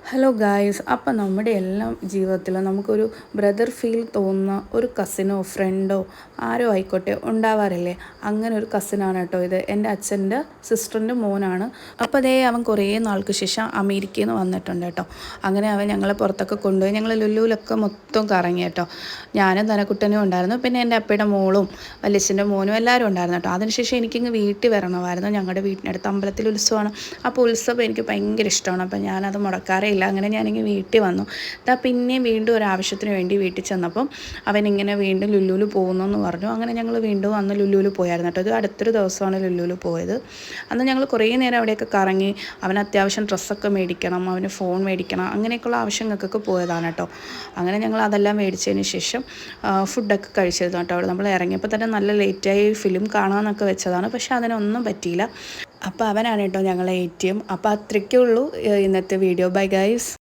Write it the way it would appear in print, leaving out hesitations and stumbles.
Hello guys, അപ്പം നമ്മുടെ എല്ലാ ജീവിതത്തിലും നമുക്കൊരു ബ്രദർ ഫീൽ തോന്നുന്ന ഒരു കസിനോ ഫ്രണ്ടോ ആരോ ആയിക്കോട്ടെ ഉണ്ടാവാറില്ലേ? അങ്ങനെ ഒരു കസിനാണ് കേട്ടോ ഇത്. എൻ്റെ അച്ഛൻ്റെ സിസ്റ്ററിൻ്റെ മോനാണ്. അപ്പോൾ അതേ അവൻ കുറേ നാൾക്ക് ശേഷം അമേരിക്കയിൽ നിന്ന് വന്നിട്ടുണ്ട് കേട്ടോ. അങ്ങനെ അവൻ ഞങ്ങളെ പുറത്തൊക്കെ കൊണ്ടുപോയി. ഞങ്ങൾ ലുലുവിലൊക്കെ മൊത്തം കറങ്ങി കേട്ടോ. ഞാനും ധനക്കുട്ടനും ഉണ്ടായിരുന്നു, പിന്നെ എൻ്റെ അപ്പയുടെ മോളും വല്യച്ഛൻ്റെ മോനും എല്ലാവരും ഉണ്ടായിരുന്നു കേട്ടോ. അതിനുശേഷം എനിക്കിങ്ങ് വീട്ടിൽ വരണമായിരുന്നു. ഞങ്ങളുടെ വീട്ടിനടുത്ത് അമ്പലത്തിൽ ഉത്സവമാണ്. അപ്പോൾ ഉത്സവം എനിക്ക് ഭയങ്കര ഇഷ്ടമാണ്. അപ്പോൾ ഞാനത് മുടക്കാറേ ഇല്ല. അങ്ങനെ ഞാനിങ്ങനെ വീട്ടിൽ വന്നു. പിന്നെയും വീണ്ടും ഒരു ആവശ്യത്തിന് വേണ്ടി വീട്ടിൽ ചെന്നപ്പം അവനിങ്ങനെ വീണ്ടും ലുലുവിൽ പോകുന്നു പറഞ്ഞു. അങ്ങനെ ഞങ്ങൾ വീണ്ടും അന്ന് ലുലുവിൽ പോയായിരുന്നു കേട്ടോ. ഇത് അടുത്തൊരു ദിവസമാണ് ലുലുവിൽ പോയത്. അന്ന് ഞങ്ങൾ കുറേ നേരം അവിടെയൊക്കെ കറങ്ങി. അവന് അത്യാവശ്യം ഡ്രസ്സൊക്കെ മേടിക്കണം, അവന് ഫോൺ മേടിക്കണം, അങ്ങനെയൊക്കെയുള്ള ആവശ്യങ്ങൾക്കൊക്കെ പോയതാണ് കേട്ടോ. അങ്ങനെ ഞങ്ങൾ അതെല്ലാം മേടിച്ചതിന് ശേഷം ഫുഡൊക്കെ കഴിച്ചിരുന്നു കേട്ടോ. അവിടെ നമ്മൾ ഇറങ്ങിയപ്പോൾ തന്നെ നല്ല ലേറ്റായി ഫിലിം കാണാമെന്നൊക്കെ വെച്ചതാണ്, പക്ഷേ അതിനൊന്നും പറ്റിയില്ല. അപ്പോൾ അവനാണ് കേട്ടോ ഞങ്ങളെ ATM. അപ്പോൾ അത്രയ്ക്കേ ഉള്ളൂ ഇന്നത്തെ വീഡിയോ. Bye guys.